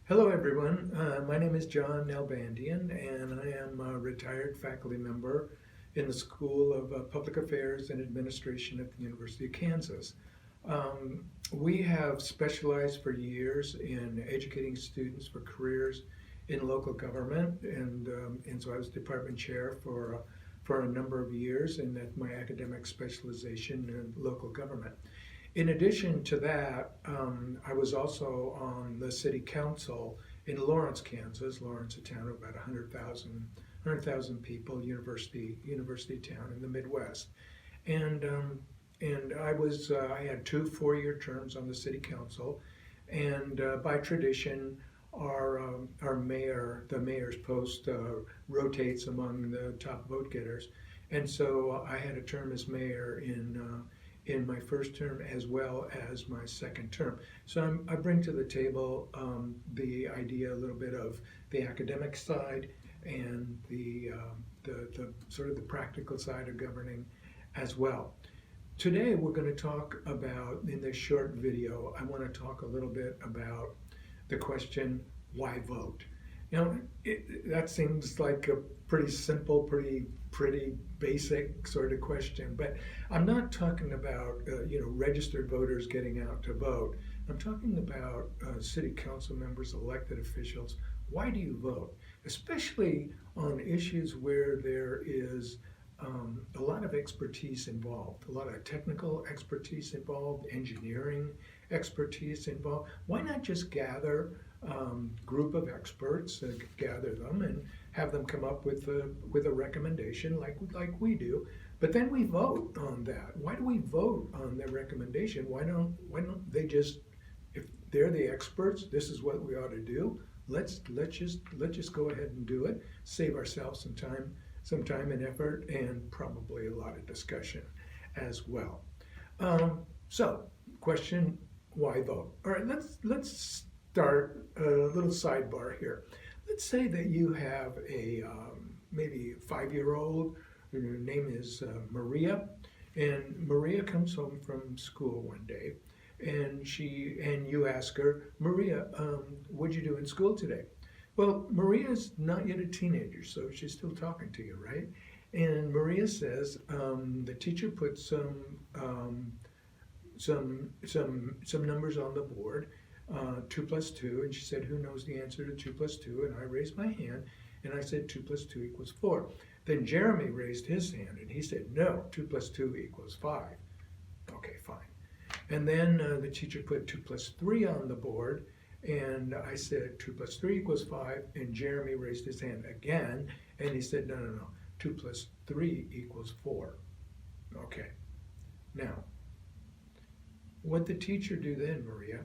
Hello everyone, my name is John Nalbandian and I am a retired faculty member in the School of Public Affairs and Administration at the University of Kansas. We have specialized for years in educating students for careers in local government, and so I was department chair for a number of years, and that's my academic specialization in local government. In addition to that, I was also on the city council in Lawrence, Kansas. Lawrence, a town of about 100,000 people, university town in the Midwest. And I had two 4-year terms on the city council, and by tradition, our mayor, the mayor's post, rotates among the top vote getters, and so I had a term as mayor in my first term as well as my second term. So I bring to the table the idea a little bit of the academic side and the sort of the practical side of governing as well. Today we're going to talk about, in this short video, I want to talk a little bit about the question, why vote? That seems like a pretty simple, pretty basic sort of question, but I'm not talking about registered voters getting out to vote. I'm talking about city council members, elected officials. Why do you vote? Especially on issues where there is a lot of expertise involved, a lot of technical expertise involved, engineering expertise involved. Why not just gather group of experts, gather them and have them come up with a recommendation like we do, but then we vote on that. Why do we vote on their recommendation? Why don't they just, if they're the experts, this is what we ought to do. Let's just go ahead and do it. Save ourselves some time and effort, and probably a lot of discussion as well. So, question: why vote? All right, let's start a little sidebar here. Let's say that you have a maybe 5-year-old. Her name is Maria, and Maria comes home from school one day, and you ask her, Maria, what'd you do in school today? Well, Maria's not yet a teenager, so she's still talking to you, right? And Maria says the teacher put some numbers on the board. 2 plus 2, and she said, who knows the answer to 2 plus 2? And I raised my hand, and I said 2 plus 2 equals 4. Then Jeremy raised his hand, and he said, no, 2 plus 2 equals 5. Okay, fine. And then the teacher put 2 plus 3 on the board, and I said 2 plus 3 equals 5, and Jeremy raised his hand again, and he said, no, 2 plus 3 equals 4. Okay. Now, what'd the teacher do then, Maria?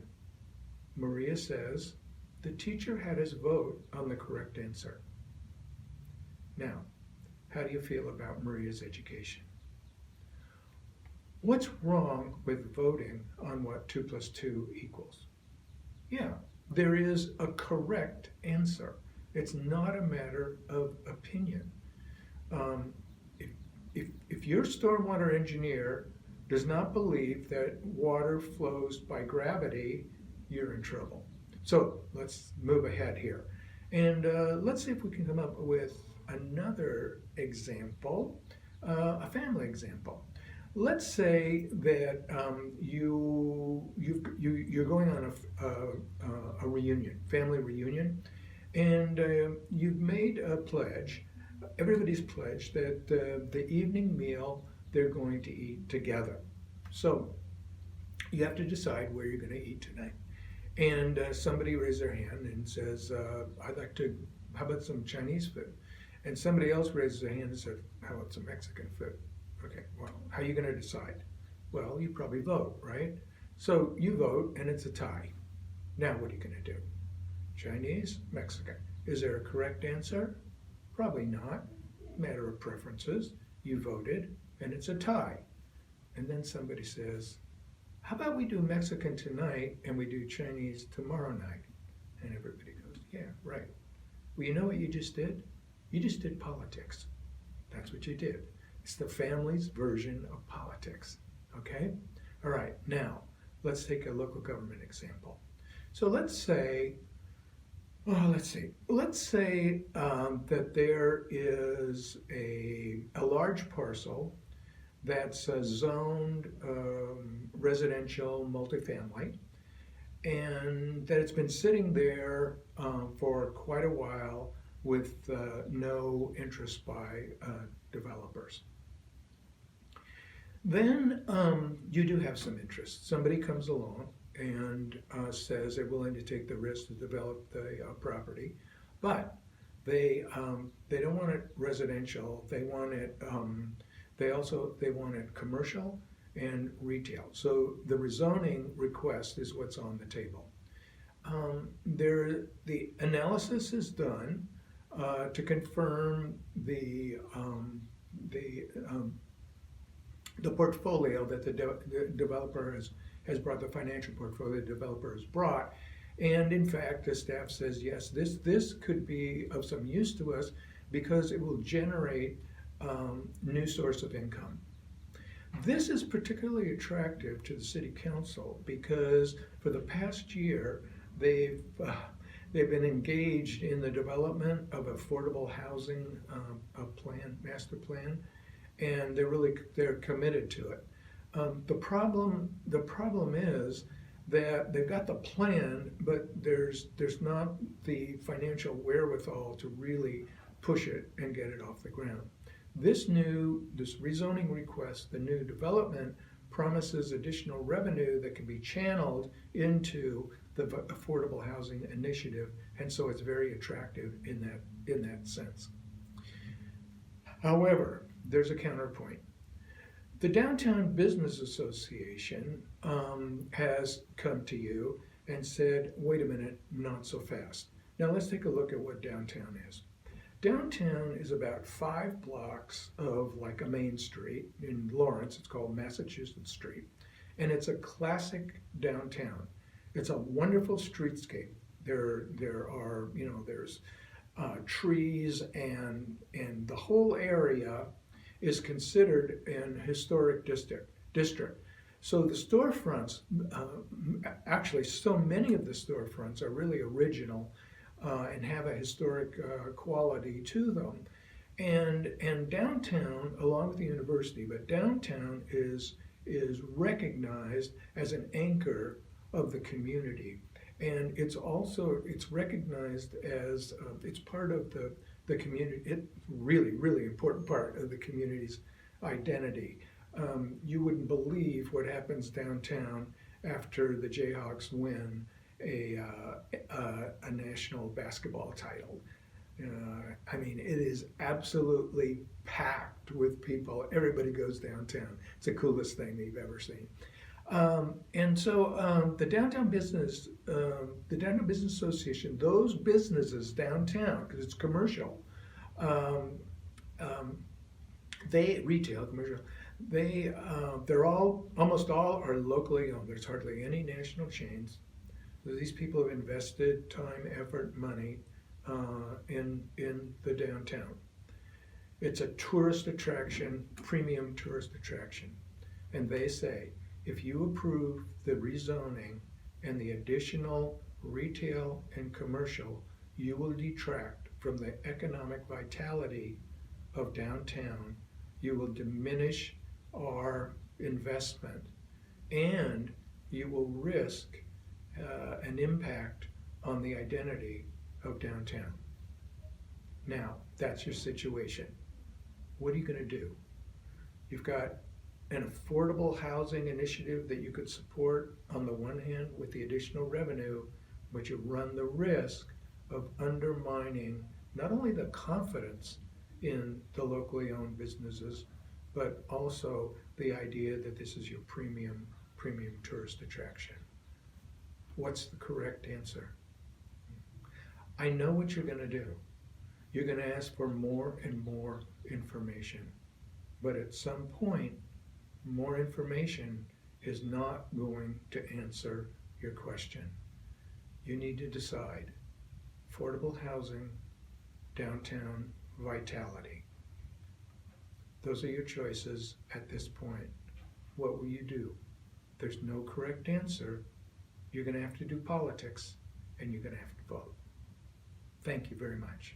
Maria says, the teacher had us vote on the correct answer. Now, how do you feel about Maria's education? What's wrong with voting on what 2 plus 2 equals? Yeah, there is a correct answer. It's not a matter of opinion. If your stormwater engineer does not believe that water flows by gravity, you're in trouble. So let's move ahead here. And let's see if we can come up with another example, a family example. Let's say that you're going on a reunion, family reunion, and you've made a pledge. Everybody's pledged that the evening meal they're going to eat together. So you have to decide where you're going to eat tonight. And somebody raised their hand and says, how about some Chinese food? And somebody else raises their hand and said, how about some Mexican food? Okay, well, how are you going to decide? Well, you probably vote, right? So you vote, and it's a tie. Now what are you going to do? Chinese, Mexican. Is there a correct answer? Probably not. Matter of preferences. You voted, and it's a tie. And then somebody says, how about we do Mexican tonight and we do Chinese tomorrow night? And everybody goes, yeah, right. Well, you know what you just did? You just did politics. That's what you did. It's the family's version of politics, okay? All right, now, let's take a local government example. So let's say Let's see. Let's say that there is a large parcel that's zoned residential multifamily, and that it's been sitting there for quite a while with no interest by developers. Then you do have some interest. Somebody comes along and says they're willing to take the risk to develop the property, but they don't want it residential. They want it. They want it commercial and retail. So the rezoning request is what's on the table. The analysis is done to confirm the portfolio that the developer has brought, the financial portfolio the developer has brought. And in fact, the staff says, yes, this could be of some use to us because it will generate new source of income. This is particularly attractive to the city council because for the past year, they've been engaged in the development of affordable housing master plan, and they're committed to it. The problem is that they've got the plan, but there's not the financial wherewithal to really push it and get it off the ground. This rezoning request, the new development, promises additional revenue that can be channeled into the affordable housing initiative, and so it's very attractive in that sense. However, there's a counterpoint. The Downtown Business Association has come to you and said, wait a minute, not so fast. Now let's take a look at what downtown is. Downtown is about 5 blocks of like a main street. In Lawrence, it's called Massachusetts Street. And it's a classic downtown. It's a wonderful streetscape. There are, there's trees, and the whole area is considered an historic district. So the storefronts, actually so many of the storefronts are really original and have a historic quality to them. And downtown, along with the university, but downtown is recognized as an anchor of the community. And it's recognized as, it's part of the community, it's really, really important part of the community's identity. You wouldn't believe what happens downtown after the Jayhawks win a national basketball title. I mean, it is absolutely packed with people. Everybody goes downtown. It's the coolest thing you've ever seen. And so the Downtown Business Association, those businesses downtown, because it's commercial, they retail, commercial. They're almost all are locally owned. There's hardly any national chains. So these people have invested time, effort, money in the downtown. It's a tourist attraction, premium tourist attraction. And they say, if you approve the rezoning and the additional retail and commercial, you will detract from the economic vitality of downtown. You will diminish our investment, and you will risk an impact on the identity of downtown. Now, that's your situation. What are you going to do? You've got an affordable housing initiative that you could support on the one hand with the additional revenue, but you run the risk of undermining not only the confidence in the locally owned businesses, but also the idea that this is your premium tourist attraction. What's the correct answer? I know what you're going to do. You're going to ask for more and more information. But at some point, more information is not going to answer your question. You need to decide. Affordable housing, downtown vitality. Those are your choices at this point. What will you do? There's no correct answer. You're going to have to do politics, and you're going to have to vote. Thank you very much.